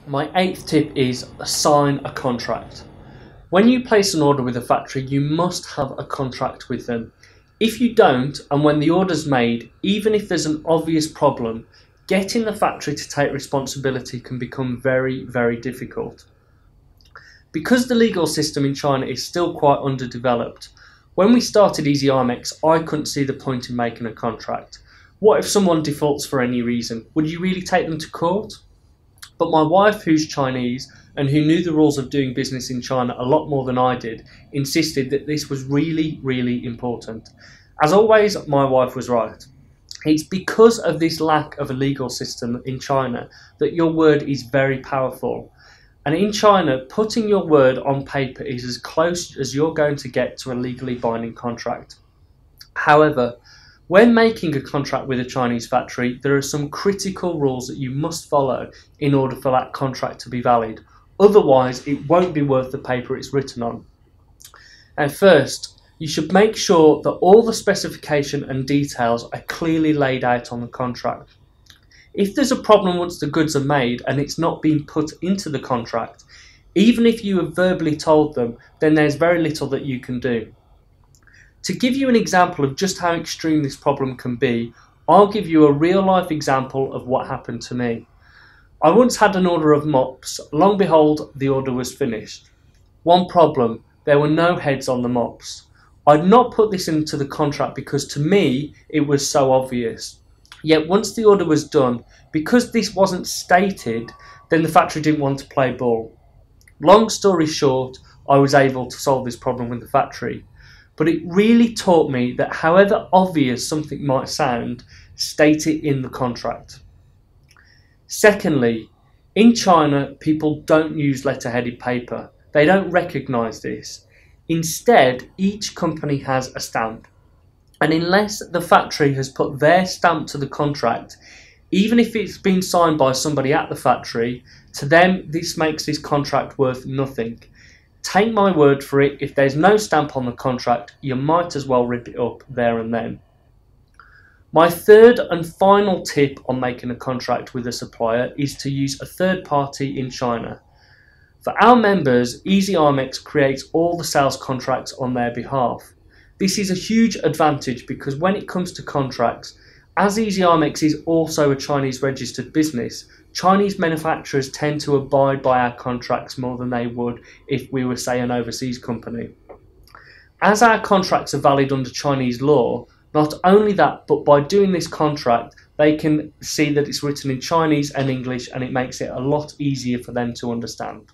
My eighth tip is sign a contract. When you place an order with a factory, you must have a contract with them. If you don't, and when the order's made, even if there's an obvious problem, getting the factory to take responsibility can become very, very difficult. Because the legal system in China is still quite underdeveloped, when we started Easy Imex, I couldn't see the point in making a contract. What if someone defaults for any reason? Would you really take them to court? But my wife, who's Chinese and who knew the rules of doing business in China a lot more than I did, insisted that this was really, really important. As always, my wife was right. It's because of this lack of a legal system in China that your word is very powerful. And in China, putting your word on paper is as close as you're going to get to a legally binding contract. However, when making a contract with a Chinese factory, there are some critical rules that you must follow in order for that contract to be valid. Otherwise, it won't be worth the paper it's written on. And first, you should make sure that all the specification and details are clearly laid out on the contract. If there's a problem once the goods are made and it's not being put into the contract, even if you have verbally told them, then there's very little that you can do. To give you an example of just how extreme this problem can be, I'll give you a real-life example of what happened to me. I once had an order of mops. Long behold, the order was finished. One problem, there were no heads on the mops. I'd not put this into the contract because to me, it was so obvious. Yet once the order was done, because this wasn't stated, then the factory didn't want to play ball. Long story short, I was able to solve this problem with the factory. But it really taught me that however obvious something might sound, state it in the contract. Secondly, in China, people don't use letter-headed paper. They don't recognise this. Instead, each company has a stamp. And unless the factory has put their stamp to the contract, even if it's been signed by somebody at the factory, to them this makes this contract worth nothing. Take my word for it, if there's no stamp on the contract, you might as well rip it up there and then. My third and final tip on making a contract with a supplier is to use a third party in China. For our members, Easy Imex creates all the sales contracts on their behalf. This is a huge advantage because when it comes to contracts, as Easy Imex is also a Chinese registered business, Chinese manufacturers tend to abide by our contracts more than they would if we were, say, an overseas company. As our contracts are valid under Chinese law, not only that, but by doing this contract, they can see that it's written in Chinese and English, and it makes it a lot easier for them to understand.